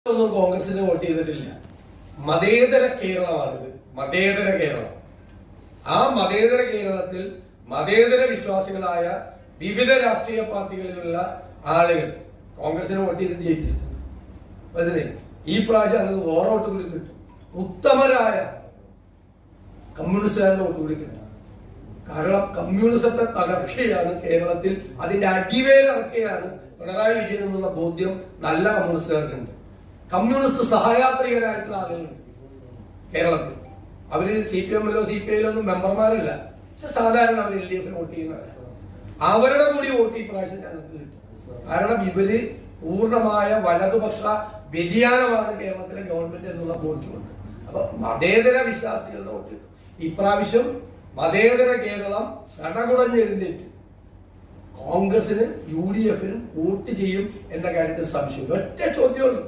ഒന്നും കോൺഗ്രസിന് വോട്ട് ചെയ്തിട്ടില്ല. മതേതര കേരളമാണിത്. മതേതര കേരളം. ആ മതേതര കേരളത്തിൽ മതേതര വിശ്വാസികളായ വിവിധ രാഷ്ട്രീയ പാർട്ടികളിലുള്ള ആളുകൾ കോൺഗ്രസിന് വോട്ട് ചെയ്ത് ജയിപ്പിച്ചിട്ടുണ്ട്. മനസ്സിലായി? ഈ പ്രാവശ്യം അത് ഓരോട്ട് കൂടി കിട്ടും. ഉത്തമരായ കമ്മ്യൂണിസ്റ്റുകാരുടെ വോട്ട് കൂടി കിട്ടും. കാരണം കമ്മ്യൂണിസത്തെ തകർക്കുകയാണ് കേരളത്തിൽ, അതിന്റെ അടിവേലിറക്കുകയാണ് പിണറായി വിജയൻ എന്നുള്ള ബോധ്യം നല്ല കമ്മ്യൂണിസ്റ്റുകാർക്കുണ്ട്. കമ്മ്യൂണിസ്റ്റ് സഹയാത്രികരായിട്ടുള്ള ആളുകളുണ്ട് കേരളത്തിൽ. അവര് CPM-ലോ CPI-ലോ ഒന്നും മെമ്പർമാരല്ല, പക്ഷെ സാധാരണ അവർ LDF-ന് വോട്ട് ചെയ്യുന്നവരാണ്. അവരുടെ കൂടി വോട്ട് ഈ പ്രാവശ്യം ഞങ്ങൾക്ക് കിട്ടും. കാരണം ഇവര് പൂർണ്ണമായ വലതുപക്ഷ വ്യതിയാനമാണ് കേരളത്തിലെ ഗവൺമെന്റ് എന്നുള്ള ബോധ്യമുണ്ട്. അപ്പൊ മതേതര വിശ്വാസികളുടെ വോട്ട് കിട്ടും. ഇപ്രാവശ്യം മതേതര കേരളം സടകുടഞ്ഞെഴുന്നേറ്റ് കോൺഗ്രസിന് UDF-നും വോട്ട് ചെയ്യും എന്ന കാര്യത്തിൽ സംശയം. ഒറ്റ ചോദ്യമുള്ളൂ.